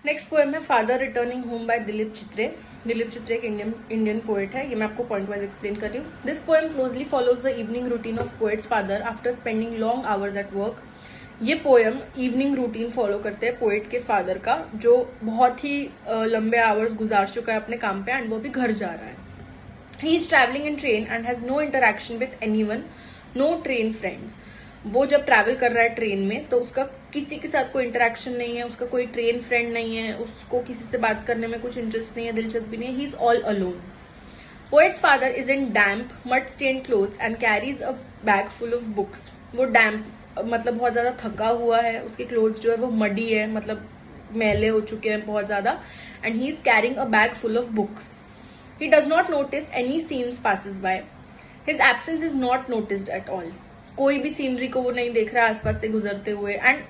Next poem है father returning home by Dilip Chitre. Dilip Chitre एक Indian poet है। ये मैं आपको पॉइंट वाइज एक्सप्लेन कर रही हूँ। This poem closely follows the evening routine of poets father after spending long hours at work. ये पोएम इवनिंग रूटीन फॉलो करते हैं पोएट के फादर का, जो बहुत ही लंबे आवर्स गुजार चुका है अपने काम पे एंड वो भी घर जा रहा है। He is travelling in train and has no interaction with anyone, no train friends. वो जब ट्रैवल कर रहा है ट्रेन में तो उसका किसी के साथ कोई इंटरेक्शन नहीं है, उसका कोई ट्रेन फ्रेंड नहीं है, उसको किसी से बात करने में कुछ इंटरेस्ट नहीं है, दिलचस्पी नहीं है। He is all alone. Poet's father is in damp mud stained clothes and carries a bag full of books. वो डैम्प मतलब बहुत ज्यादा थका हुआ है, उसके क्लोथ्स जो है वो मडी है, मतलब मैले हो चुके हैं बहुत ज्यादा, and he is carrying a bag full of books. He does not notice any scenes passes by. His absence is not noticed at all. कोई भी सीनरी को वो नहीं देख रहा है आसपास से गुजरते हुए। एंड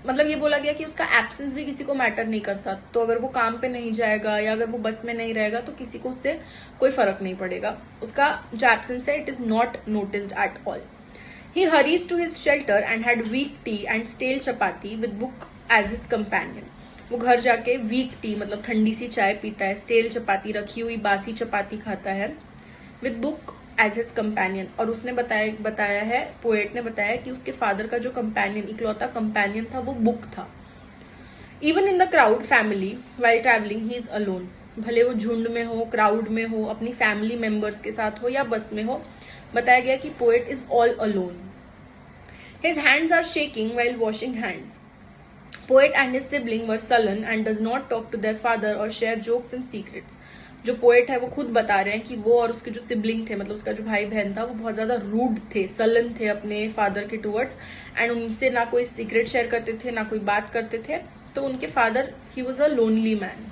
मतलब ये बोला गया कि उसका एब्सेंस भी किसी को मैटर नहीं करता। तो अगर वो काम पे नहीं जाएगा या अगर वो बस में नहीं रहेगा तो किसी को उससे कोई फर्क नहीं पड़ेगा। उसका जो एब्सेंस है it is not noticed at all. He hurries to his shelter and had weak tea and stale chapati with book as his companion. वो घर जाके वीक टी मतलब ठंडी सी चाय पीता है, स्टेल चपाती रखी हुई बासी चपाती खाता है, with book as his companion. और उसने बताया है, पोएट ने बताया कि उसके फादर का जो कंपेनियन, इकलौता कंपेनियन था वो बुक था। Even in the crowd family while travelling he is alone. भले वो झुंड में हो, क्राउड में हो, अपनी फैमिली मेंबर्स के साथ हो या बस में हो, बताया गया कि poet is all alone. His hands are shaking while washing hands. Poet and his sibling were sullen and does not talk to their father or share jokes and secrets. जो पोएट है वो खुद बता रहे हैं कि वो और उसके जो सिबलिंग थे, मतलब उसका जो भाई बहन था, वो बहुत ज्यादा रूड थे, सलन थे अपने फादर के टुवर्ड्स, एंड उनसे ना कोई सीक्रेट शेयर करते थे ना कोई बात करते थे। तो उनके father he was a lonely man.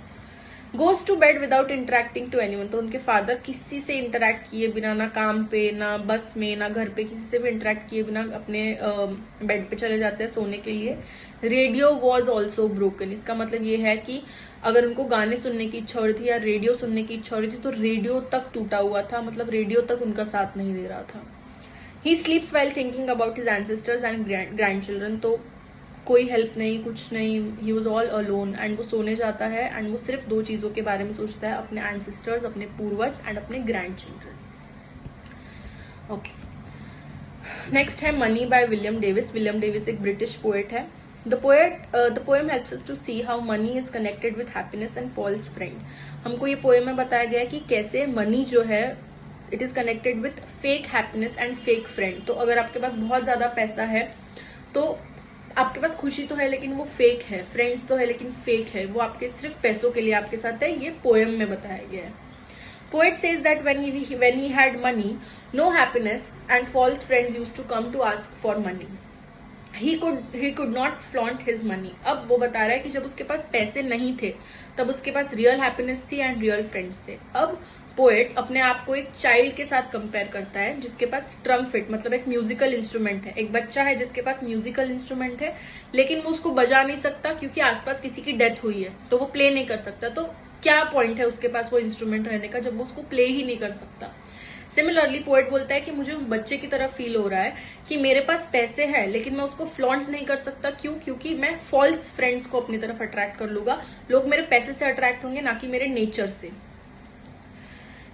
Goes to bed without interacting to anyone. तो उनके फादर किसी से इंटरेक्ट किए बिना, ना काम पे ना बस में ना घर पे, किसी से भी इंटरेक्ट किए बिना अपने बेड पे चले जाते हैं सोने के लिए। Radio was also broken. इसका मतलब ये है कि अगर उनको गाने सुनने की इच्छा हो रही थी या रेडियो सुनने की इच्छा हो रही थी तो रेडियो तक टूटा हुआ था, मतलब रेडियो तक उनका साथ नहीं दे रहा था। He sleeps while thinking about his ancestors and grandchildren. तो कोई हेल्प नहीं, कुछ नहीं, he was all alone. And वो सोने जाता है एंड वो सिर्फ दो चीजों के बारे में सोचता है, अपने एंसेस्टर्स, अपने पूर्वज एंड अपने ग्रैंड चिल्ड्रन। ओके, नेक्स्ट है money by William Davis. William Davis एक ब्रिटिश पोएट है। The poem helps us to see how money is connected with happiness and false friend. हमको ये पोएम में बताया गया है कि कैसे मनी जो है it is connected with fake happiness and fake friend. तो अगर आपके पास बहुत ज्यादा पैसा है तो आपके पास खुशी तो है लेकिन वो फेक है, फ्रेंड्स तो है लेकिन फेक है, वो आपके सिर्फ पैसों के लिए आपके साथ है। ये पोएम में बताया गया है। Poet says that when he had money, no happiness and false friends used to come to ask for money. He could not flaunt his money. अब वो बता रहा है कि जब उसके पास पैसे नहीं थे तब उसके पास रियल हैप्पीनेस थी एंड रियल फ्रेंड्स थे। अब पोएट अपने आप को एक चाइल्ड के साथ कंपेयर करता है जिसके पास ट्रम्पेट मतलब एक म्यूजिकल इंस्ट्रूमेंट है। एक बच्चा है जिसके पास म्यूजिकल इंस्ट्रूमेंट है लेकिन वो उसको बजा नहीं सकता क्योंकि आसपास किसी की डेथ हुई है, तो वो प्ले नहीं कर सकता। तो क्या पॉइंट है उसके पास वो इंस्ट्रूमेंट रहने का जब वो उसको प्ले ही नहीं कर सकता। सिमिलरली पोएट बोलता है कि मुझे उस बच्चे की तरह फील हो रहा है कि मेरे पास पैसे हैं लेकिन मैं उसको फ्लॉन्ट नहीं कर सकता। क्यों? क्योंकि मैं फॉल्स फ्रेंड्स को अपनी तरफ अट्रैक्ट कर लूंगा। लोग मेरे पैसे से अट्रैक्ट होंगे ना कि मेरे नेचर से।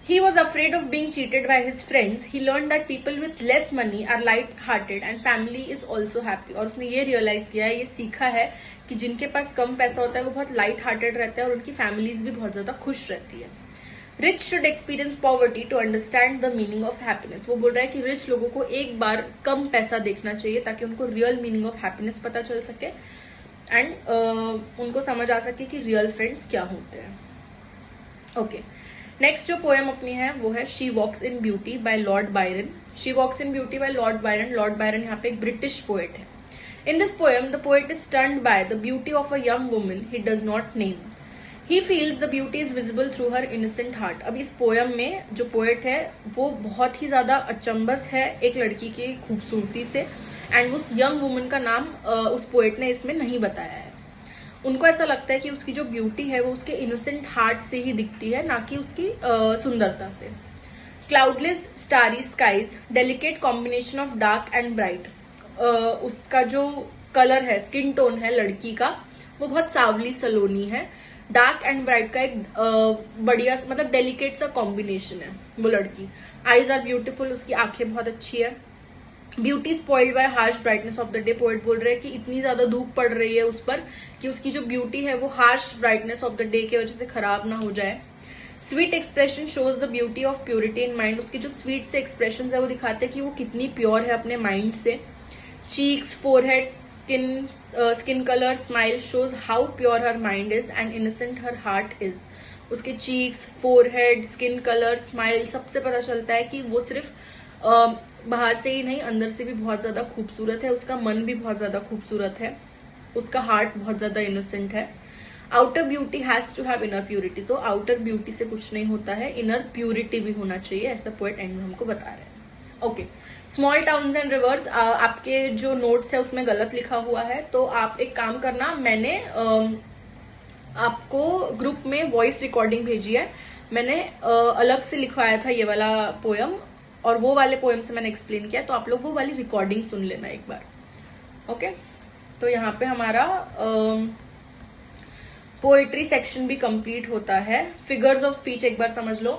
He was afraid of being cheated by his friends. He learned that people with less money are light-hearted and family is also happy. और उसने ये रियलाइज किया है, ये सीखा है कि जिनके पास कम पैसा होता है वो बहुत लाइट हार्टेड रहते हैं और उनकी फैमिलीज भी बहुत ज्यादा खुश रहती है। Rich should experience poverty to understand the meaning of happiness. वो बोल रहा है कि रिच लोगों को एक बार कम पैसा देखना चाहिए ताकि उनको रियल मीनिंग ऑफ हैप्पीनेस पता चल सके एंड उनको समझ आ सके कि रियल फ्रेंड्स क्या होते हैं। ओके, नेक्स्ट जो पोएम अपनी है वो है she walks in beauty by Lord Byron. She walks in beauty by Lord Byron. Lord Byron यहाँ पे एक ब्रिटिश पोएट है। In this poem the poet is stunned by the beauty of a young woman he does not name. He feels the beauty is visible through her innocent heart. अब इस poem में जो poet है वो बहुत ही ज्यादा अचंबस है एक लड़की की खूबसूरती से एंड उस यंग वुमन का नाम उस पोएट ने इसमें नहीं बताया है। उनको ऐसा लगता है कि उसकी जो ब्यूटी है वो उसके इनोसेंट हार्ट से ही दिखती है, ना कि उसकी सुंदरता से। Cloudless starry skies, delicate combination of dark and bright. उसका जो कलर है, स्किन टोन है लड़की का, वो बहुत सावली सलोनी है। डार्क एंड ब्राइट का एक बढ़िया मतलब डेलिकेट सा कॉम्बिनेशन है वो लड़की। आईज आर ब्यूटीफुल, उसकी आंखें बहुत अच्छी है। Beauty spoiled bye harsh brightness of the day, poet बोल रहे हैं कि इतनी ज्यादा धूप पड़ रही है उस पर कि उसकी जो ब्यूटी है वो harsh brightness of the day की वजह से खराब ना हो जाए। Sweet expression shows the beauty of purity in mind, उसकी जो स्वीट से एक्सप्रेशन है वो दिखाते हैं कि वो कितनी प्योर है अपने माइंड से। Cheeks, forehead, skin colour, smile shows how pure her mind is and innocent her heart is. उसके cheeks, forehead, skin colour, smile सबसे पता चलता है कि वो सिर्फ बाहर से ही नहीं अंदर से भी बहुत ज्यादा खूबसूरत है, उसका मन भी बहुत ज्यादा खूबसूरत है, उसका हार्ट बहुत ज्यादा इनोसेंट है। Outer beauty has to have inner purity, तो आउटर ब्यूटी से कुछ नहीं होता है, इनर प्यूरिटी भी होना चाहिए, ऐसा पोएट एंड में हमको बता रहे हैं। Okay, small towns and reverse, आपके जो नोट्स है उसमें गलत लिखा हुआ है, तो आप एक काम करना, मैंने आपको ग्रुप में वॉइस रिकॉर्डिंग भेजी है, मैंने अलग से लिखवाया था ये वाला पोयम और वो वाले पोएम से मैंने एक्सप्लेन किया, तो आप लोग वो वाली रिकॉर्डिंग सुन लेना एक बार। ओके, तो यहाँ पे हमारा पोएट्री सेक्शन भी कंप्लीट होता है। फिगर्स ऑफ स्पीच एक बार समझ लो।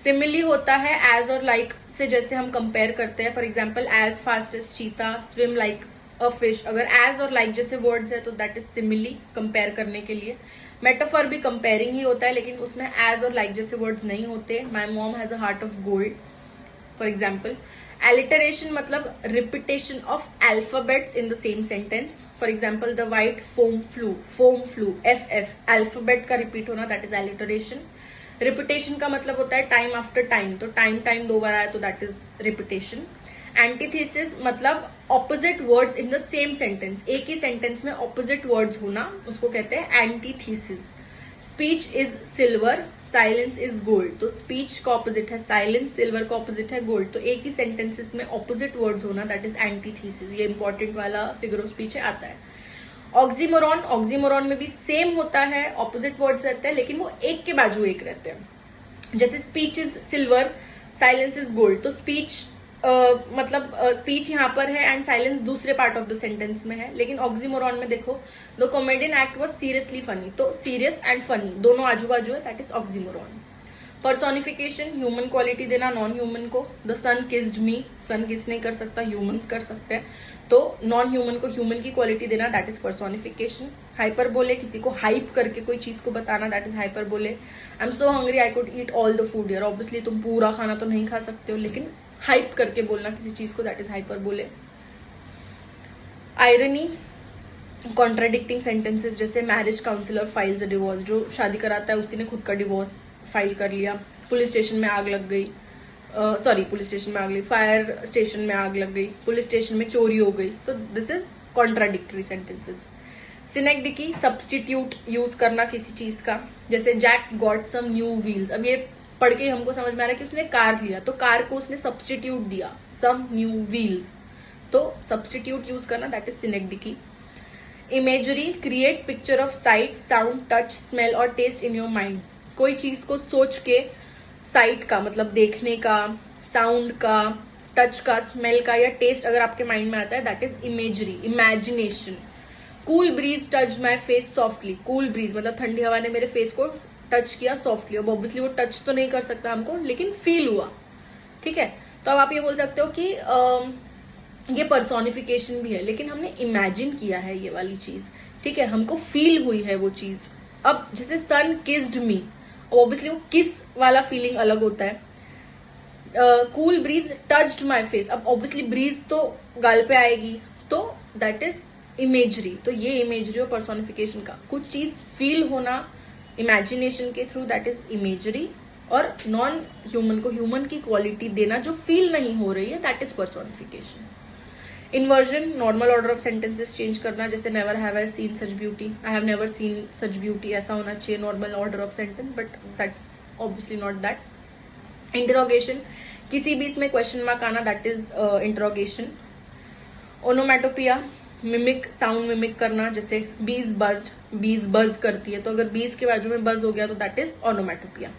सिमिली होता है एज और लाइक से, जैसे हम कंपेयर करते हैं। For example, as fast as cheetah, swim like a fish. अगर एज और लाइक जैसे वर्ड्स है तो दैट इज सिमिली, कंपेयर करने के लिए। मेटाफर भी कंपेयरिंग ही होता है, लेकिन उसमें एज और लाइक जैसे वर्ड्स नहीं होते। My mom has a heart of gold, for example. Alliteration मतलब repetition of alphabets in the same sentence. For example, the white foam flew, F F alphabet का रिपीट होना, दैट इज एलिटरेशन। रिपीटेशन का मतलब होता है time after time, तो time 2 बार आया तो दैट इज रिपीटेशन। एंटीथेसिस मतलब opposite words in the same sentence, एक ही सेंटेंस में ऑपोजिट वर्ड्स होना, उसको कहते हैं antithesis. Speech is silver, silence is gold, तो स्पीच का ऑपोजिट है साइलेंस, सिल्वर का ऑपोजिट है गोल्ड, तो एक ही सेंटेंसेस में ऑपोजिट वर्ड्स होना, दैट इज एंटीथेसिस। ये इंपॉर्टेंट वाला फिगर ऑफ स्पीच है, आता है। ऑक्सीमोरॉन, ऑक्सीमोरॉन में भी सेम होता है, ऑपोजिट वर्ड्स रहते हैं लेकिन वो एक के बाजू एक रहते हैं। जैसे speech is silver, silence is gold, तो स्पीच मतलब स्पीच यहाँ पर है एंड साइलेंस दूसरे पार्ट ऑफ द सेंटेंस में है। लेकिन ऑक्सीमोरॉन में देखो, the comedian act was seriously funny, तो सीरियस एंड फनी दोनों आजू बाजू है, that is oxymoron. Personification, human quality देना नॉन ह्यूमन को। द सन किस्ड मी, सन किस नहीं कर सकता, ह्यूमंस कर सकते हैं, तो नॉन ह्यूमन को ह्यूमन की क्वालिटी देना, दैट इज पर्सोनिफिकेशन। हाइपरबोले, किसी को हाइप करके कोई चीज को बताना, that is hyperbole. I am so hungry I could eat all the food here, obviously तुम पूरा खाना तो नहीं खा सकते हो, लेकिन हाइप करके बोलना किसी चीज को, that is hyperbole. Irony, contradicting sentences, जैसे marriage counsellor files a divorce, जो शादी कराता है उसी ने खुद का डिवोर्स फाइल कर लिया। पुलिस स्टेशन में आग लग गई, पुलिस स्टेशन में आग लगी, फायर स्टेशन में आग लग गई, पुलिस स्टेशन में चोरी हो गई, तो this is contradictory sentences. Synecdoche, substitute use करना किसी चीज का, जैसे Jack got some new wheels, अब ये पढ़ के हमको समझ में आ रहा है कि उसने कार लिया, तो कार को उसने सब्सटीट्यूट दिया, सम न्यू व्हील्स, तो सब्सटीट्यूट यूज करना, that is synecdoche. Imagery, creates picture of sight, sound, touch, smell और टेस्ट इन योर माइंड, कोई चीज को सोच के, साइट का मतलब देखने का, साउंड का, टच का, स्मेल का या टेस्ट अगर आपके माइंड में आता है, that is imagery, imagination. Cool bridge touch my face softly, cool bridge मतलब ठंडी हवा ने मेरे फेस को टच किया सॉफ्टली, अब ऑब्वियसली वो टच तो नहीं कर सकता हमको, लेकिन फील हुआ, ठीक है। तो अब आप ये बोल सकते हो कि ये पर्सोनिफिकेशन भी है, लेकिन हमने इमेजिन किया है ये वाली चीज, ठीक है, हमको फील हुई है वो चीज। अब जैसे सन किस्ड मी, ऑब्वियसली वो किस वाला फीलिंग अलग होता है। Cool bridge touched my face, अब ऑब्वियसली ब्रीज तो गाल पे आएगी, तो दैट इज इमेजरी। तो ये इमेजरी और पर्सोनिफिकेशन का, कुछ चीज फील होना इमेजिनेशन के थ्रू, दैट इज इमेजरी, और नॉन ह्यूमन को ह्यूमन की क्वालिटी देना जो फील नहीं हो रही है, that is personification. Inversion, normal order of sentences change करना, जैसे never have I seen such beauty, I have never seen such beauty, ऐसा होना चाहिए normal order of sentence, but that's obviously not that. Interrogation, किसी भी इसमें question mark आना, that is interrogation. Onomatopoeia, mimic, sound mimic करना, जैसे बीज बज करती है, तो अगर बीज के बाजू में बज हो गया तो that is onomatopoeia.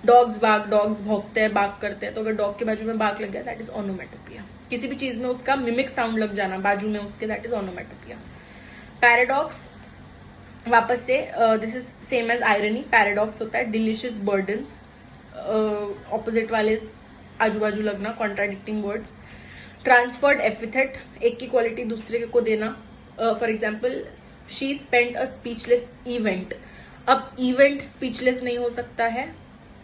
Dogs bark, dogs भौंकते हैं, बाग करते हैं, तो अगर डॉग के बाजू में बाग लग गया, दैट इज ओनोमेटोपिया। किसी भी चीज में उसका मिमिक साउंड लग जाना बाजू में उसके, दैट इज ओनोमेटोपिया। पैराडॉक्स, वापस से this is same as irony, paradox होता है, डिलिशियस बर्डन्स, ऑपोजिट वाले आजू बाजू लगना, कॉन्ट्राडिक्टिंग वर्ड्स। ट्रांसफर्ड एपिथेट, एक की क्वालिटी दूसरे को देना, for example she spent a speechless event. अब इवेंट स्पीचलेस नहीं हो सकता है,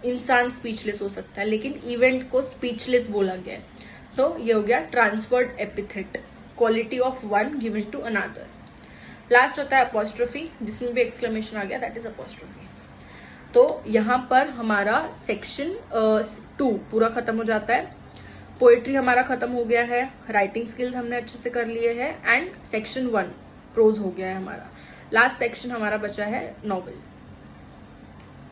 इंसान स्पीचलेस हो सकता है, लेकिन इवेंट को स्पीचलेस बोला गया है, तो ये हो गया transferred epithet, quality of one given to another. Last होता है अपोस्ट्रोफी, जिसमें भी एक्सक्लेमेशन आ गया, दैट इज अपोस्ट्रोफी। तो यहाँ पर हमारा सेक्शन 2 पूरा खत्म हो जाता है। पोएट्री हमारा खत्म हो गया है, राइटिंग स्किल्स हमने अच्छे से कर लिए हैं, एंड सेक्शन 1 प्रोज हो गया है हमारा। लास्ट सेक्शन हमारा बचा है नॉवेल।